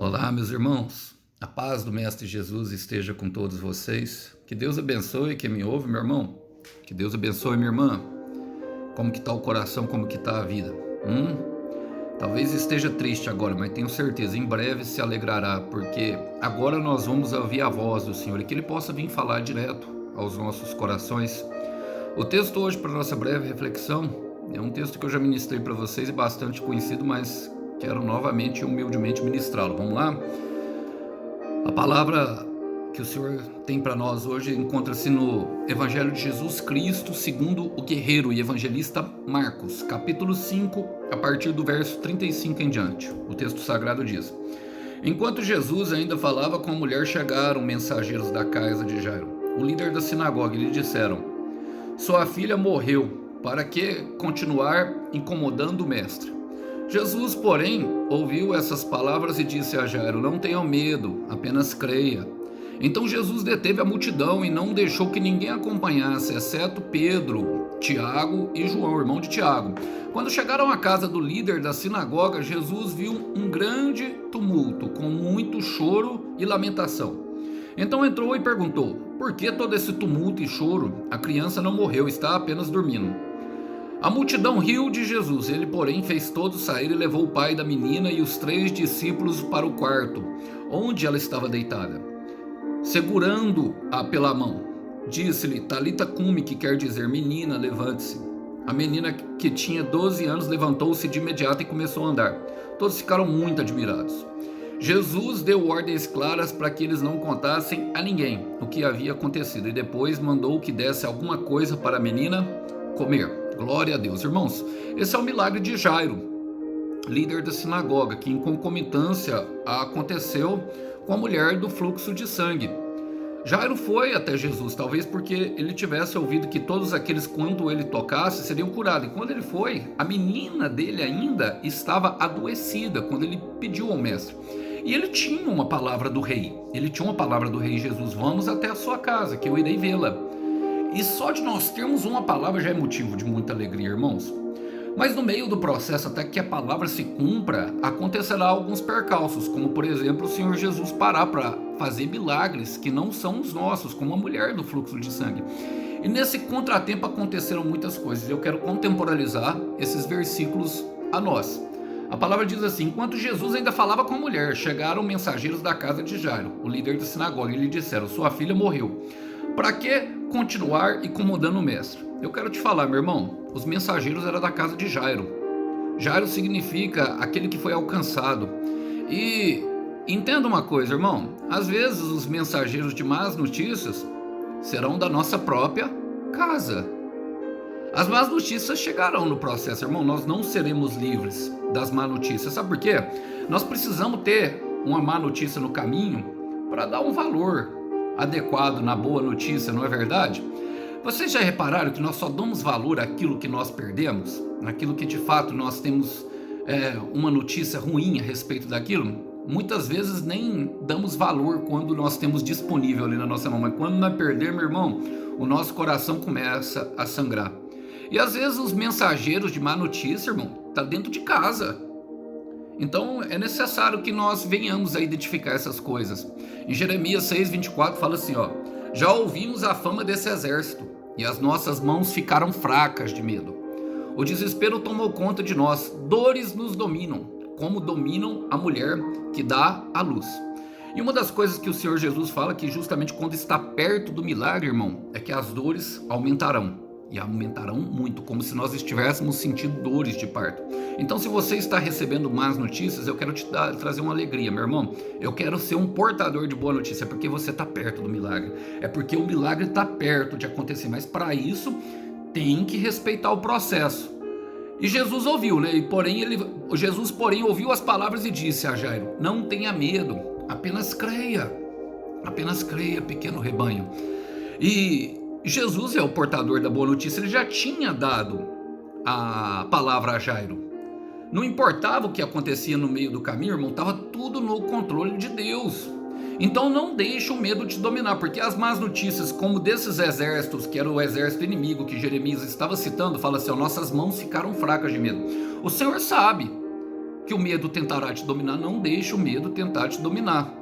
Olá, meus irmãos. A paz do Mestre Jesus esteja com todos vocês. Que Deus abençoe quem me ouve, meu irmão. Que Deus abençoe, minha irmã. Como que está o coração, como que está a vida? Talvez esteja triste agora, mas tenho certeza, em breve se alegrará, porque agora nós vamos ouvir a voz do Senhor e que Ele possa vir falar direto aos nossos corações. O texto hoje para nossa breve reflexão é um texto que eu já ministrei para vocês e bastante conhecido, mas quero novamente e humildemente ministrá-lo. Vamos lá? A palavra que o Senhor tem para nós hoje encontra-se no Evangelho de Jesus Cristo segundo o guerreiro e evangelista Marcos, capítulo 5, a partir do verso 35 em diante. O texto sagrado diz: Enquanto Jesus ainda falava com a mulher, chegaram mensageiros da casa de Jairo, o líder da sinagoga, e lhe disseram: Sua filha morreu, para que continuar incomodando o mestre? Jesus, porém, ouviu essas palavras e disse a Jairo: Não tenha medo, apenas creia. Então Jesus deteve a multidão e não deixou que ninguém acompanhasse, exceto Pedro, Tiago e João, irmão de Tiago. Quando chegaram à casa do líder da sinagoga, Jesus viu um grande tumulto, com muito choro e lamentação. Então entrou e perguntou: Por que todo esse tumulto e choro? A criança não morreu, está apenas dormindo. A multidão riu de Jesus. Ele, porém, fez todos sair e levou o pai da menina e os 3 discípulos para o quarto, onde ela estava deitada. Segurando-a pela mão, disse-lhe: Talita cumi, que quer dizer: Menina, levante-se. A menina, que tinha 12 anos, levantou-se de imediato e começou a andar. Todos ficaram muito admirados. Jesus deu ordens claras para que eles não contassem a ninguém o que havia acontecido, e depois mandou que desse alguma coisa para a menina comer. Glória a Deus. Irmãos, esse é o milagre de Jairo, líder da sinagoga, que em concomitância aconteceu com a mulher do fluxo de sangue. Jairo foi até Jesus, talvez porque ele tivesse ouvido que todos aqueles, quando ele tocasse, seriam curados. E quando ele foi, a menina dele ainda estava adoecida, quando ele pediu ao mestre. E ele tinha uma palavra do rei. Ele tinha uma palavra do rei Jesus: Vamos até a sua casa, que eu irei vê-la. E só de nós termos uma palavra já é motivo de muita alegria, irmãos. Mas no meio do processo, até que a palavra se cumpra, acontecerá alguns percalços, como por exemplo o Senhor Jesus parar para fazer milagres que não são os nossos, como a mulher do fluxo de sangue. E nesse contratempo aconteceram muitas coisas. Eu quero contemporalizar esses versículos a nós. A palavra diz assim: Enquanto Jesus ainda falava com a mulher, chegaram mensageiros da casa de Jairo, o líder da sinagoga, e lhe disseram: Sua filha morreu. Para que continuar incomodando o mestre? Eu quero te falar, meu irmão, os mensageiros eram da casa de Jairo. Jairo significa aquele que foi alcançado. E entenda uma coisa, irmão, às vezes os mensageiros de más notícias serão da nossa própria casa. As más notícias chegarão no processo, irmão. Nós não seremos livres das más notícias. Sabe por quê? Nós precisamos ter uma má notícia no caminho para dar um valor adequado na boa notícia, não é verdade? Vocês já repararam que nós só damos valor àquilo que nós perdemos? Naquilo que de fato nós temos uma notícia ruim a respeito daquilo? Muitas vezes nem damos valor quando nós temos disponível ali na nossa mão, mas quando nós perdemos, meu irmão, o nosso coração começa a sangrar. E às vezes os mensageiros de má notícia, irmão, tá dentro de casa. Então é necessário que nós venhamos a identificar essas coisas. Em Jeremias 6:24 fala assim, ó: Já ouvimos a fama desse exército e as nossas mãos ficaram fracas de medo. O desespero tomou conta de nós, dores nos dominam, como dominam a mulher que dá à luz. E uma das coisas que o Senhor Jesus fala, que justamente quando está perto do milagre, irmão, é que as dores aumentarão. E aumentarão muito, como se nós estivéssemos sentindo dores de parto. Então, se você está recebendo más notícias, eu quero te trazer uma alegria, meu irmão. Eu quero ser um portador de boa notícia, porque você está perto do milagre. É porque o milagre está perto de acontecer, mas para isso tem que respeitar o processo. E Jesus ouviu, né? Jesus, porém, ouviu as palavras e disse a Jairo: Não tenha medo, apenas creia, pequeno rebanho. E Jesus é o portador da boa notícia. Ele já tinha dado a palavra a Jairo. Não importava o que acontecia no meio do caminho, irmão, estava tudo no controle de Deus. Então não deixe o medo te dominar, porque as más notícias, como desses exércitos, que era o exército inimigo que Jeremias estava citando, fala assim: Nossas mãos ficaram fracas de medo. O Senhor sabe que o medo tentará te dominar. Não deixe o medo tentar te dominar,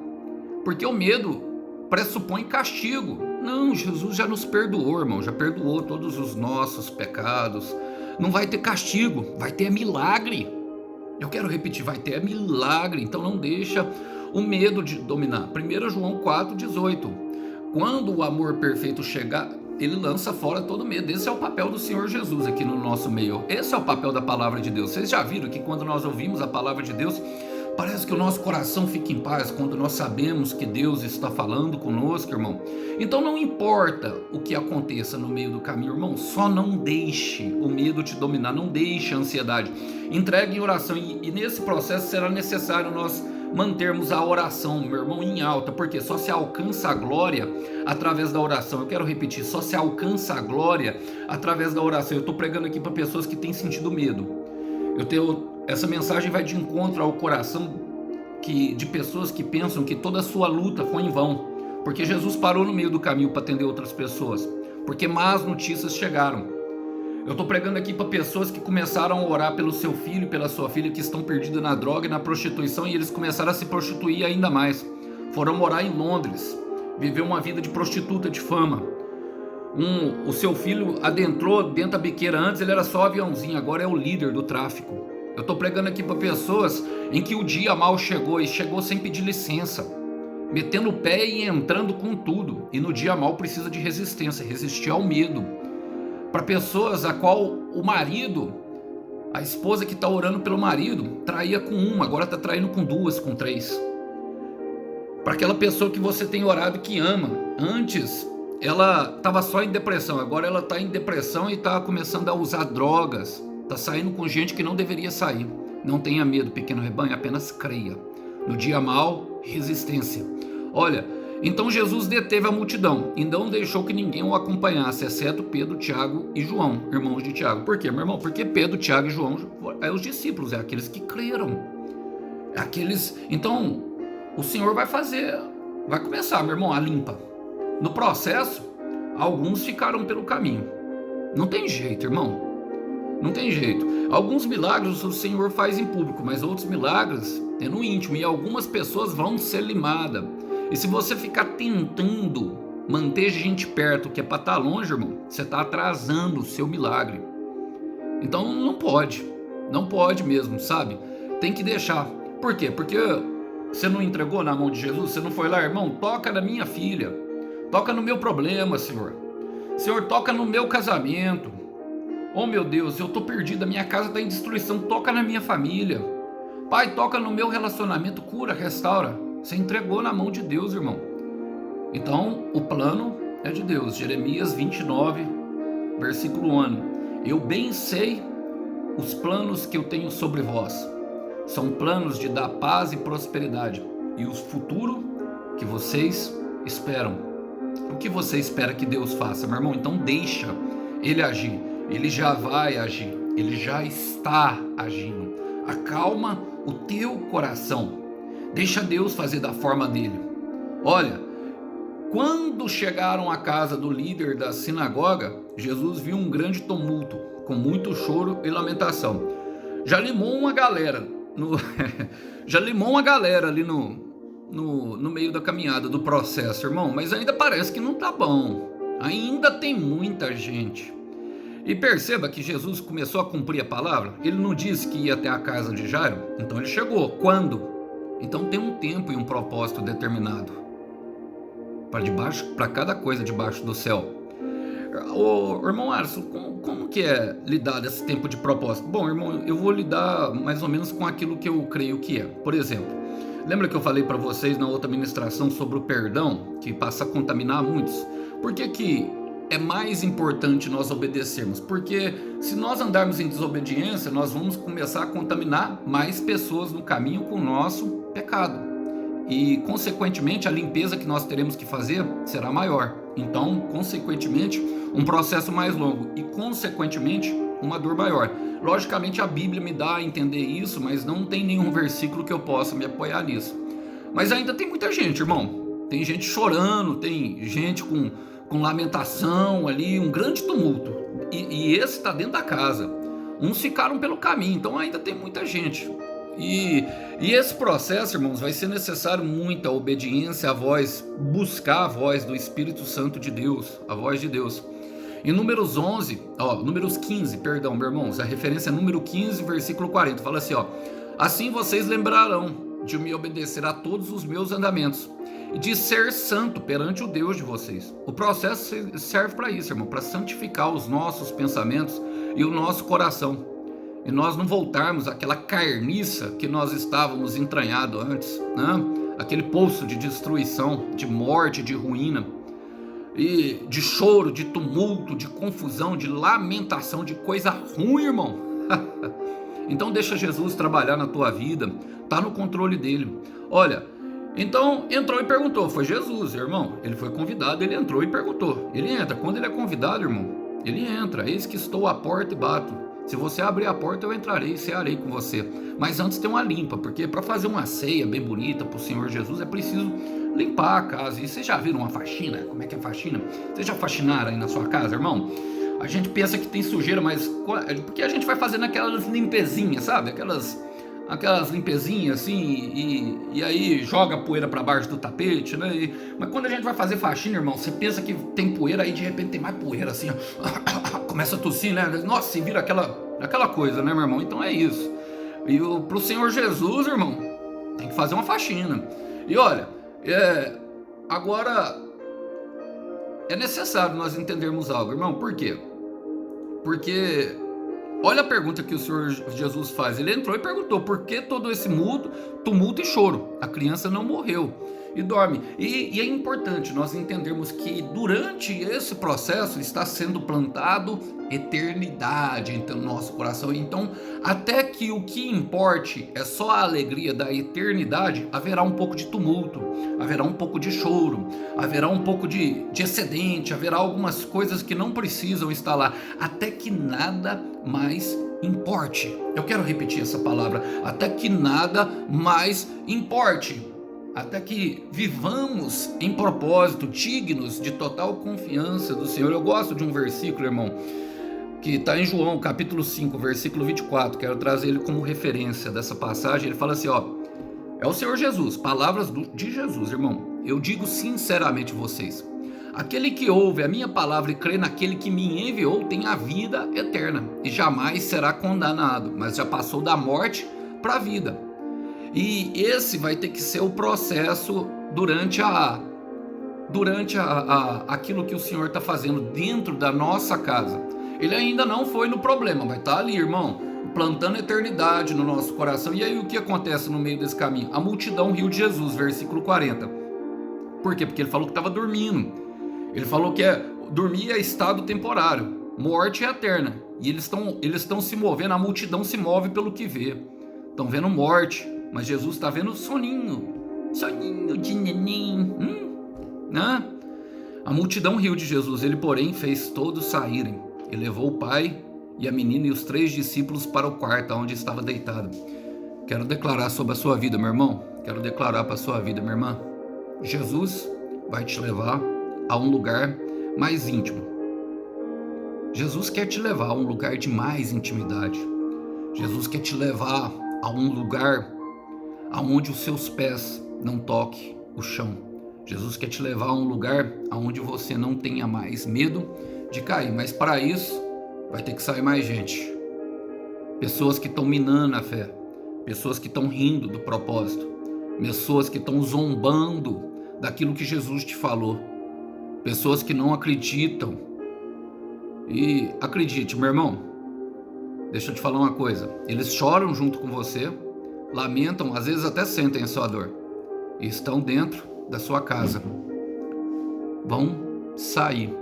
porque o medo pressupõe castigo. Não, Jesus já nos perdoou, irmão, já perdoou todos os nossos pecados. Não vai ter castigo, vai ter milagre. Eu quero repetir, vai ter milagre. Então não deixa o medo de dominar. 1 João 4,18. Quando o amor perfeito chegar, ele lança fora todo medo. Esse é o papel do Senhor Jesus aqui no nosso meio. Esse é o papel da palavra de Deus. Vocês já viram que quando nós ouvimos a palavra de Deus, parece que o nosso coração fica em paz quando nós sabemos que Deus está falando conosco, irmão. Então não importa o que aconteça no meio do caminho, irmão, só não deixe o medo te dominar, não deixe a ansiedade. Entregue em oração e nesse processo será necessário nós mantermos a oração, meu irmão, em alta, porque só se alcança a glória através da oração. Eu quero repetir, só se alcança a glória através da oração. Eu estou pregando aqui para pessoas que têm sentido medo. Essa mensagem vai de encontro ao coração de pessoas que pensam que toda a sua luta foi em vão, porque Jesus parou no meio do caminho para atender outras pessoas, porque más notícias chegaram. Eu estou pregando aqui para pessoas que começaram a orar pelo seu filho e pela sua filha que estão perdidos na droga e na prostituição, e eles começaram a se prostituir ainda mais. Foram morar em Londres, viver uma vida de prostituta de fama. O seu filho adentrou dentro da biqueira. Antes ele era só aviãozinho, agora é o líder do tráfico. Eu estou pregando aqui para pessoas em que o dia mal chegou e chegou sem pedir licença, metendo o pé e entrando com tudo, e no dia mal precisa de resistência, resistir ao medo. Para pessoas a qual o marido, a esposa que está orando pelo marido, traía com uma, agora está traindo com duas, com três. Para aquela pessoa que você tem orado e que ama, antes ela estava só em depressão, agora ela está em depressão e está começando a usar drogas, está saindo com gente que não deveria sair. Não tenha medo, pequeno rebanho, apenas creia. No dia mal, resistência. Olha, então Jesus deteve a multidão e não deixou que ninguém o acompanhasse, exceto Pedro, Tiago e João, irmãos de Tiago. Por quê, meu irmão? Porque Pedro, Tiago e João é os discípulos, é aqueles que creram. É aqueles. Então, o Senhor vai começar, meu irmão, a limpa. No processo, alguns ficaram pelo caminho. Não tem jeito, irmão. Não tem jeito. Alguns milagres o Senhor faz em público, mas outros milagres é no íntimo, e algumas pessoas vão ser limadas. E se você ficar tentando manter gente perto que é para estar longe, irmão, você está atrasando o seu milagre. Então não pode mesmo, sabe? Tem que deixar. Por quê? Porque você não entregou na mão de Jesus, você não foi lá, irmão, toca na minha filha, toca no meu problema, Senhor. Senhor, toca no meu casamento. Oh meu Deus, eu estou perdido, a minha casa está em destruição, toca na minha família. Pai, toca no meu relacionamento, cura, restaura. Você entregou na mão de Deus, irmão. Então, o plano é de Deus. Jeremias 29, versículo 1. Eu bem sei os planos que eu tenho sobre vós. São planos de dar paz e prosperidade. E o futuro que vocês esperam. O que você espera que Deus faça, meu irmão? Então deixa Ele agir. Ele já vai agir. Ele já está agindo. Acalma o teu coração. Deixa Deus fazer da forma dele. Olha, quando chegaram à casa do líder da sinagoga, Jesus viu um grande tumulto, com muito choro e lamentação. Já limou uma galera ali no meio da caminhada, do processo, irmão, mas ainda parece que não tá bom. Ainda tem muita gente. E perceba que Jesus começou a cumprir a palavra. Ele não disse que ia até a casa de Jairo, então ele chegou. Quando? Então tem um tempo e um propósito determinado para cada coisa debaixo do céu. Ô, irmão Alisson, como que é lidar desse tempo de propósito? Bom, irmão, eu vou lidar mais ou menos com aquilo que eu creio que é. Por exemplo, lembra que eu falei para vocês na outra ministração sobre o perdão, que passa a contaminar muitos? Por que é mais importante nós obedecermos? Porque se nós andarmos em desobediência, nós vamos começar a contaminar mais pessoas no caminho com o nosso pecado. E, consequentemente, a limpeza que nós teremos que fazer será maior. Então, consequentemente, um processo mais longo e, consequentemente, uma dor maior. Logicamente, a Bíblia me dá a entender isso, mas não tem nenhum versículo que eu possa me apoiar nisso. Mas ainda tem muita gente, irmão. Tem gente chorando, tem gente com lamentação ali, um grande tumulto. E esse está dentro da casa. Uns ficaram pelo caminho, então ainda tem muita gente. E esse processo, irmãos, vai ser necessário muita obediência à voz, buscar a voz do Espírito Santo de Deus, a voz de Deus. Em Números 15, perdão, meus irmãos, a referência é número 15, versículo 40, fala assim, assim vocês lembrarão de me obedecer a todos os meus andamentos e de ser santo perante o Deus de vocês. O processo serve para isso, irmão, para santificar os nossos pensamentos e o nosso coração. E nós não voltarmos àquela carniça que nós estávamos entranhado antes, né? Aquele poço de destruição, de morte, de ruína, e de choro, de tumulto, de confusão, de lamentação, de coisa ruim, irmão. Então deixa Jesus trabalhar na tua vida, tá no controle dele. Olha, então entrou e perguntou, foi Jesus, irmão, ele foi convidado, ele entrou e perguntou. Ele entra, quando ele é convidado, irmão, ele entra. Eis que estou à porta e bato. Se você abrir a porta, eu entrarei e cearei com você. Mas antes tem uma limpa, porque para fazer uma ceia bem bonita para o Senhor Jesus é preciso limpar a casa. E vocês já viram uma faxina? Como é que é faxina? Vocês já faxinaram aí na sua casa, irmão? A gente pensa que tem sujeira, mas porque a gente vai fazendo aquelas limpezinhas, sabe? Aquelas limpezinhas assim, e aí joga a poeira para baixo do tapete, né? Mas quando a gente vai fazer faxina, irmão, você pensa que tem poeira, aí de repente tem mais poeira assim, começa a tossir, né? Nossa, e vira aquela coisa, né, meu irmão? Então é isso. E pro Senhor Jesus, irmão, tem que fazer uma faxina. E olha, agora é necessário nós entendermos algo, irmão. Por quê? Porque olha a pergunta que o Senhor Jesus faz. Ele entrou e perguntou, por que todo esse tumulto e choro? A criança não morreu e dorme. E é importante nós entendermos que durante esse processo está sendo plantado eternidade no nosso coração. Então, até que o que importe é só a alegria da eternidade, haverá um pouco de tumulto, haverá um pouco de choro, haverá um pouco de excedente, haverá algumas coisas que não precisam estar lá, até que nada mais importe. Eu quero repetir essa palavra, até que nada mais importe. Até que vivamos em propósito, dignos de total confiança do Senhor. Eu gosto de um versículo, irmão, que está em João, capítulo 5, versículo 24. Quero trazer ele como referência dessa passagem. Ele fala assim, é o Senhor Jesus, palavras de Jesus, irmão. Eu digo sinceramente a vocês, aquele que ouve a minha palavra e crê naquele que me enviou tem a vida eterna e jamais será condenado, mas já passou da morte para a vida. E esse vai ter que ser o processo durante aquilo que o Senhor está fazendo dentro da nossa casa. Ele ainda não foi no problema, vai estar ali, irmão, plantando eternidade no nosso coração. E aí o que acontece no meio desse caminho? A multidão riu de Jesus, versículo 40. Por quê? Porque ele falou que estava dormindo. Ele falou que dormir é estado temporário, morte é eterna. E eles estão se movendo, a multidão se move pelo que vê. Estão vendo morte, mas Jesus está vendo soninho de neném, né? A multidão riu de Jesus, ele porém fez todos saírem. E levou o pai e a menina e os 3 discípulos para o quarto onde estava deitado. Quero declarar sobre a sua vida, meu irmão. Quero declarar para a sua vida, minha irmã. Jesus vai te levar a um lugar mais íntimo. Jesus quer te levar a um lugar de mais intimidade. Jesus quer te levar a um lugar aonde os seus pés não toquem o chão. Jesus quer te levar a um lugar aonde você não tenha mais medo de cair. Mas para isso vai ter que sair mais gente. Pessoas que estão minando a fé. Pessoas que estão rindo do propósito. Pessoas que estão zombando daquilo que Jesus te falou. Pessoas que não acreditam. E acredite, meu irmão, deixa eu te falar uma coisa. Eles choram junto com você, lamentam, às vezes até sentem a sua dor. E estão dentro da sua casa. Vão sair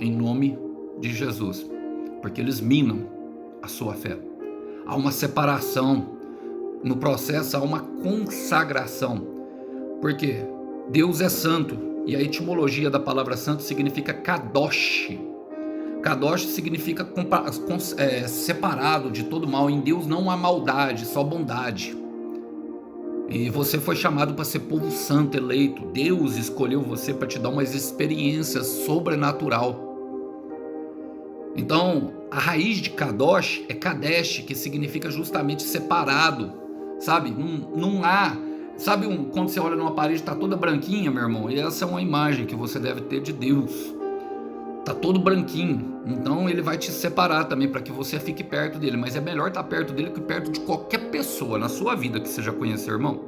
em nome de Jesus, porque eles minam a sua fé. Há uma separação no processo, há uma consagração, porque Deus é santo e a etimologia da palavra santo significa kadosh. Kadosh significa separado de todo mal. Em Deus não há maldade, só bondade. E você foi chamado para ser povo santo, eleito. Deus escolheu você para te dar uma experiência sobrenatural. Então, a raiz de Kadosh é Kadesh, que significa justamente separado, sabe? Não há, sabe quando você olha numa parede está toda branquinha, meu irmão? E essa é uma imagem que você deve ter de Deus. Tá todo branquinho, então ele vai te separar também para que você fique perto dele, mas é melhor estar perto dele que perto de qualquer pessoa na sua vida que você já conheceu, irmão.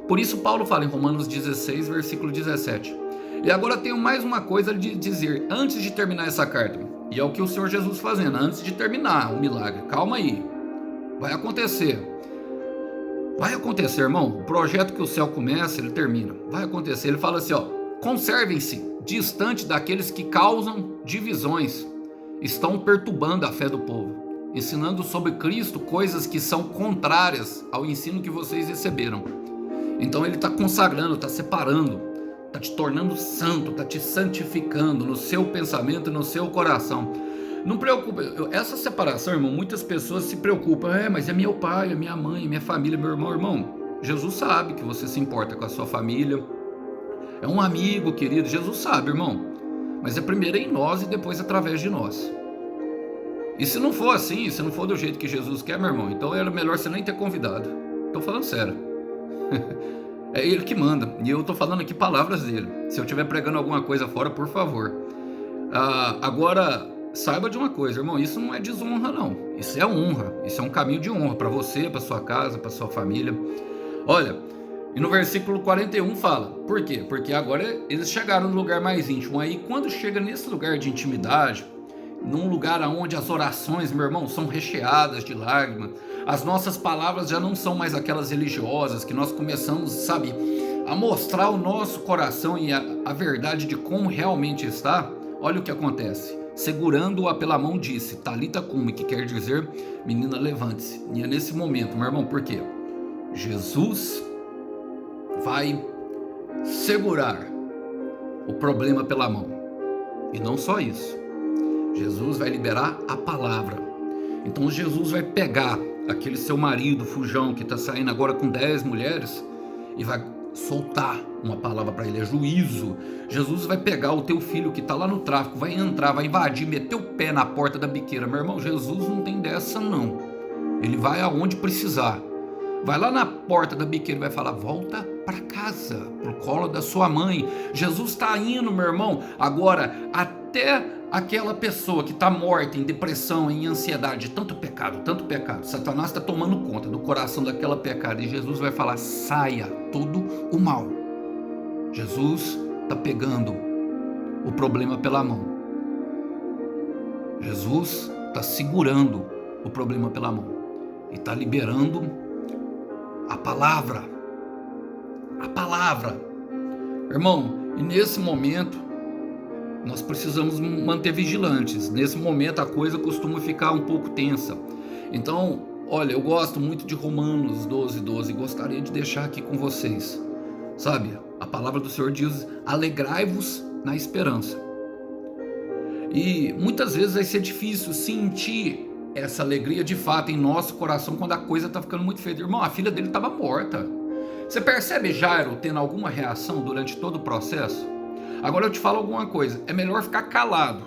Por isso Paulo fala em Romanos 16, versículo 17. E agora tenho mais uma coisa de dizer antes de terminar essa carta, e é o que o Senhor Jesus fazendo antes de terminar o milagre. Calma aí, vai acontecer, irmão. O projeto que o céu começa, ele termina, vai acontecer. Ele fala assim, ó: conservem-se distante daqueles que causam divisões, estão perturbando a fé do povo, ensinando sobre Cristo coisas que são contrárias ao ensino que vocês receberam. Então ele está consagrando, está separando, está te tornando santo, está te santificando no seu pensamento e no seu coração. Não preocupa, essa separação, irmão, muitas pessoas se preocupam, mas é meu pai, é minha mãe, é minha família, meu irmão. Irmão, Jesus sabe que você se importa com a sua família, é um amigo querido, Jesus sabe, irmão, mas é primeiro em nós e depois através de nós. E se não for assim, se não for do jeito que Jesus quer, meu irmão, então era melhor você nem ter convidado. Tô falando sério. É ele que manda, e eu tô falando aqui palavras dele. Se eu estiver pregando alguma coisa fora, por favor. Agora, saiba de uma coisa, irmão, isso não é desonra, não. Isso é honra, isso é um caminho de honra para você, para sua casa, para sua família. Olha, e no versículo 41 fala, por quê? Porque agora eles chegaram no lugar mais íntimo. Aí quando chega nesse lugar de intimidade, num lugar onde as orações, meu irmão, são recheadas de lágrimas, as nossas palavras já não são mais aquelas religiosas, que nós começamos, sabe, a mostrar o nosso coração e a verdade de como realmente está. Olha o que acontece. Segurando-a pela mão disse, Talita cumi, que quer dizer, menina, levante-se. E é nesse momento, meu irmão, por quê? Jesus vai segurar o problema pela mão. E não só isso, Jesus vai liberar a palavra. Então Jesus vai pegar aquele seu marido fujão que está saindo agora com 10 mulheres e vai soltar uma palavra para ele, é juízo. Jesus vai pegar o teu filho que está lá no tráfico, vai entrar, vai invadir, meter o pé na porta da biqueira. Meu irmão, Jesus não tem dessa não. Ele vai aonde precisar. Vai lá na porta da biqueira e vai falar, volta para casa, pro colo da sua mãe. Jesus está indo, meu irmão, agora até aquela pessoa que está morta em depressão, em ansiedade, tanto pecado, Satanás está tomando conta do coração daquela pecado, e Jesus vai falar, saia todo o mal. Jesus está pegando o problema pela mão. Jesus está segurando o problema pela mão e está liberando a palavra. Irmão, e nesse momento nós precisamos manter vigilantes. Nesse momento a coisa costuma ficar um pouco tensa. Então, olha, eu gosto muito de Romanos 12:12, gostaria de deixar aqui com vocês. Sabe, a palavra do Senhor diz, alegrai-vos na esperança. E muitas vezes vai ser difícil sentir essa alegria de fato em nosso coração quando a coisa está ficando muito feia. Irmão, a filha dele estava morta. Você percebe Jairo tendo alguma reação durante todo o processo? Agora eu te falo alguma coisa, é melhor ficar calado.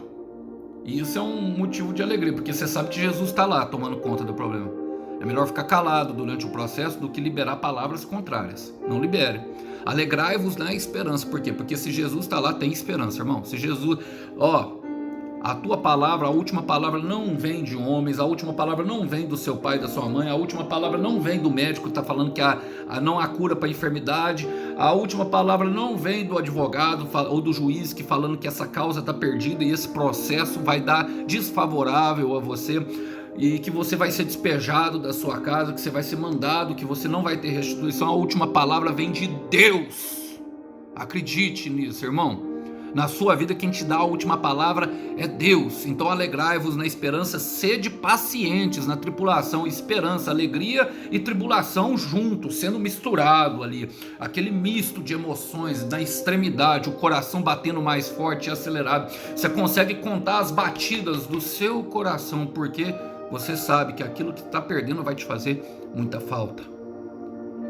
E isso é um motivo de alegria, porque você sabe que Jesus está lá tomando conta do problema. É melhor ficar calado durante o processo do que liberar palavras contrárias. Não libere. Alegrai-vos na esperança. Por quê? Porque se Jesus está lá, tem esperança, irmão. Se Jesus... a tua palavra, a última palavra não vem de homens, a última palavra não vem do seu pai, da sua mãe, a última palavra não vem do médico que está falando que não há cura para a enfermidade, a última palavra não vem do advogado ou do juiz que falando que essa causa está perdida e esse processo vai dar desfavorável a você e que você vai ser despejado da sua casa, que você vai ser mandado, que você não vai ter restituição. A última palavra vem de Deus. Acredite nisso, irmão. Na sua vida quem te dá a última palavra é Deus. Então alegrai-vos na esperança, sede pacientes na tribulação. Esperança, alegria e tribulação juntos, sendo misturado ali. Aquele misto de emoções, na extremidade, o coração batendo mais forte e acelerado. Você consegue contar as batidas do seu coração, porque você sabe que aquilo que está perdendo vai te fazer muita falta.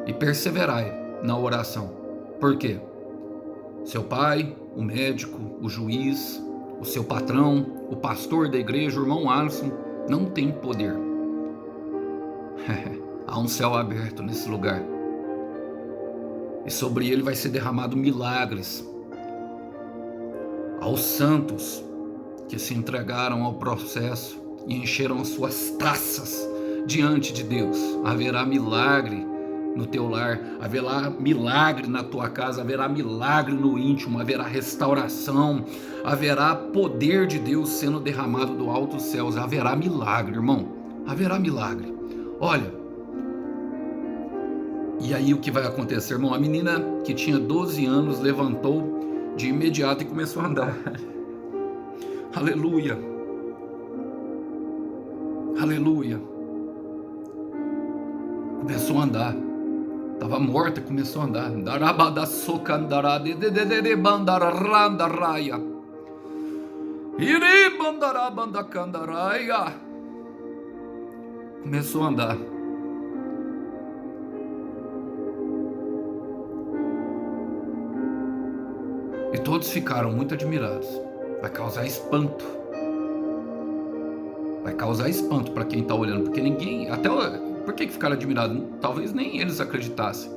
E perseverai na oração. Por quê? Seu pai, o médico, o juiz, o seu patrão, o pastor da igreja, o irmão Alisson, não tem poder. Há um céu aberto nesse lugar. E sobre ele vai ser derramado milagres. Aos santos que se entregaram ao processo e encheram as suas taças diante de Deus, haverá milagre no teu lar, haverá milagre na tua casa, haverá milagre no íntimo, haverá restauração, haverá poder de Deus sendo derramado do alto dos céus, haverá milagre, irmão, haverá milagre. Olha, e aí o que vai acontecer, irmão? A menina que tinha 12 anos levantou de imediato e começou a andar. Aleluia, aleluia. Começou a andar. Estava morta, começou a andar. Começou a andar. E todos ficaram muito admirados. Vai causar espanto. Vai causar espanto para quem está olhando, porque ninguém, por que ficaram admirados? Talvez nem eles acreditassem.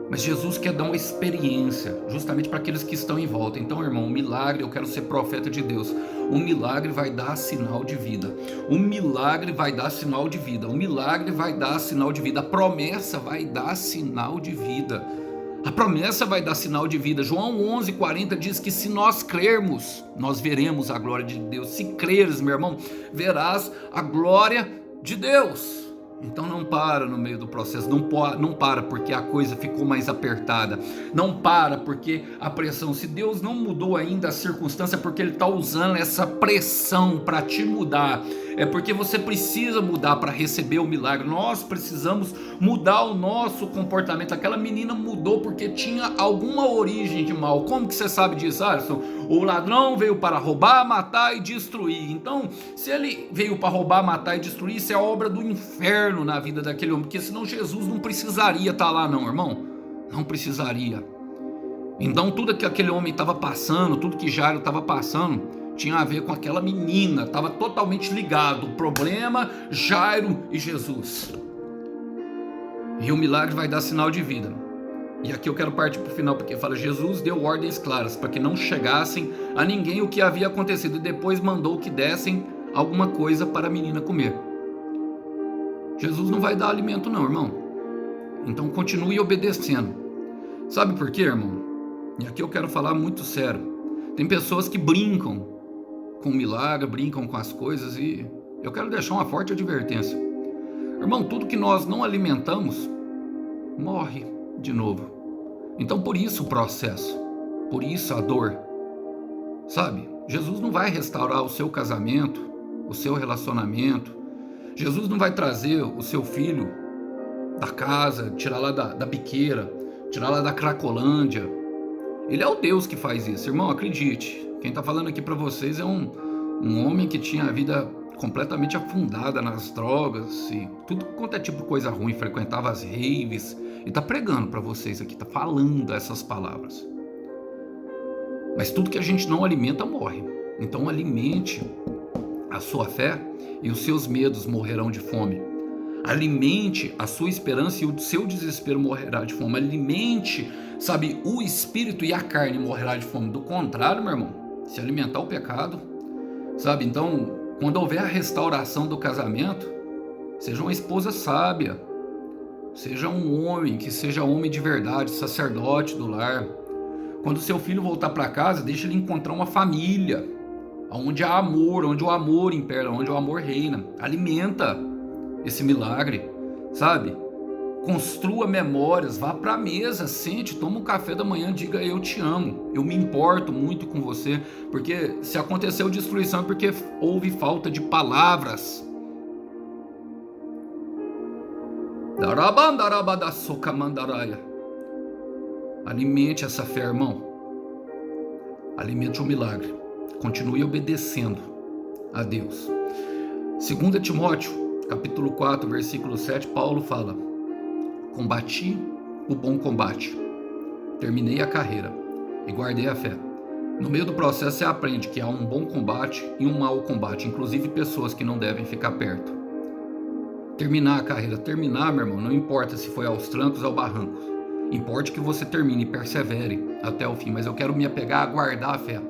Mas Jesus quer dar uma experiência, justamente para aqueles que estão em volta. Então, irmão, um milagre, eu quero ser profeta de Deus. Um milagre vai dar sinal de vida. Um milagre vai dar sinal de vida. Um milagre vai dar sinal de vida. A promessa vai dar sinal de vida. A promessa vai dar sinal de vida. João 11:40 diz que se nós crermos, nós veremos a glória de Deus. Se creres, meu irmão, verás a glória de Deus. Então não para no meio do processo, não para porque a coisa ficou mais apertada, não para porque a pressão, se Deus não mudou ainda a circunstância, é porque Ele está usando essa pressão para te mudar, é porque você precisa mudar para receber o milagre. Nós precisamos mudar o nosso comportamento. Aquela menina mudou porque tinha alguma origem de mal. Como que você sabe disso, Alisson? O ladrão veio para roubar, matar e destruir. Então, se ele veio para roubar, matar e destruir, isso é obra do inferno na vida daquele homem, porque senão Jesus não precisaria estar lá, não, irmão. Não precisaria. Então, tudo que aquele homem estava passando, tudo que Jairo estava passando, tinha a ver com aquela menina, estava totalmente ligado. O problema, Jairo e Jesus. E o milagre vai dar sinal de vida. E aqui eu quero partir para o final, porque fala: Jesus deu ordens claras para que não chegassem a ninguém o que havia acontecido, e depois mandou que dessem alguma coisa para a menina comer. Jesus não vai dar alimento não, irmão. Então continue obedecendo. Sabe por quê, irmão? E aqui eu quero falar muito sério. Tem pessoas que brincam com o milagre, brincam com as coisas, e eu quero deixar uma forte advertência. Irmão, tudo que nós não alimentamos morre de novo. Então por isso o processo, por isso a dor. Sabe? Jesus não vai restaurar o seu casamento, o seu relacionamento. Jesus não vai trazer o seu filho da casa, tirar lá da biqueira, tirar lá da Cracolândia. Ele é o Deus que faz isso, irmão, acredite. Quem está falando aqui para vocês é um homem que tinha a vida completamente afundada nas drogas e tudo quanto é tipo de coisa ruim, frequentava as raves e está pregando para vocês aqui, está falando essas palavras. Mas tudo que a gente não alimenta morre. Então alimente a sua fé e os seus medos morrerão de fome. Alimente a sua esperança e o seu desespero morrerá de fome. Alimente, sabe, o espírito e a carne morrerá de fome. Do contrário, meu irmão, se alimentar o pecado, sabe? Então, quando houver a restauração do casamento, seja uma esposa sábia, seja um homem, que seja homem de verdade, sacerdote do lar. Quando seu filho voltar para casa, deixa ele encontrar uma família, onde há amor, onde o amor impera, onde o amor reina. Alimenta esse milagre, sabe? Construa memórias, vá para a mesa, sente, toma um café da manhã, diga: eu te amo, eu me importo muito com você, porque se aconteceu destruição é porque houve falta de palavras. Alimente essa fé, irmão. Alimente o milagre. Continue obedecendo a Deus. 2 Timóteo, capítulo 4, versículo 7, Paulo fala: combati o bom combate, terminei a carreira e guardei a fé. No meio do processo você aprende que há um bom combate e um mau combate, inclusive pessoas que não devem ficar perto. terminar a carreira. Terminar, meu irmão, não importa se foi aos trancos ou ao barrancos. Importa que você termine e persevere até o fim. Mas eu quero me apegar a guardar a fé.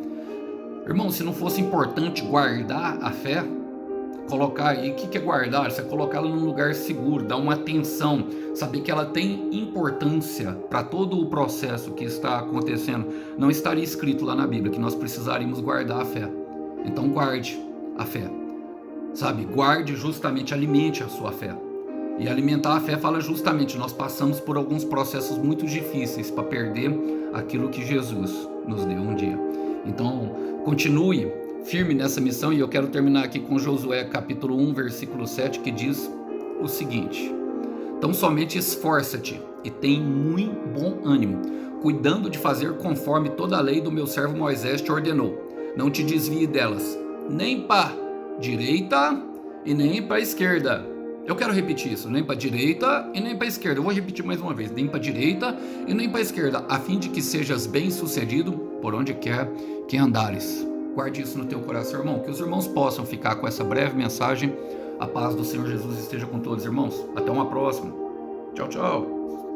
Irmão, se não fosse importante guardar a fé, colocar aí, o que é guardar? Você colocá-la num lugar seguro, dar uma atenção, saber que ela tem importância para todo o processo que está acontecendo. Não estaria escrito lá na Bíblia que nós precisaríamos guardar a fé. Então guarde a fé, sabe? Guarde justamente, alimente a sua fé. E alimentar a fé fala justamente, nós passamos por alguns processos muito difíceis para perder aquilo que Jesus nos deu um dia. Então, continue firme nessa missão, e eu quero terminar aqui com Josué capítulo 1, versículo 7, que diz o seguinte: então somente esforça-te e tem muito bom ânimo, cuidando de fazer conforme toda a lei do meu servo Moisés te ordenou. Não te desvie delas, nem para direita e nem para esquerda. Eu quero repetir isso, nem para direita e nem para esquerda. Eu vou repetir mais uma vez, nem para direita e nem para esquerda, a fim de que sejas bem-sucedido por onde quer que andares. Guarde isso no teu coração, irmão, que os irmãos possam ficar com essa breve mensagem. A paz do Senhor Jesus esteja com todos, irmãos. Até uma próxima. Tchau, tchau.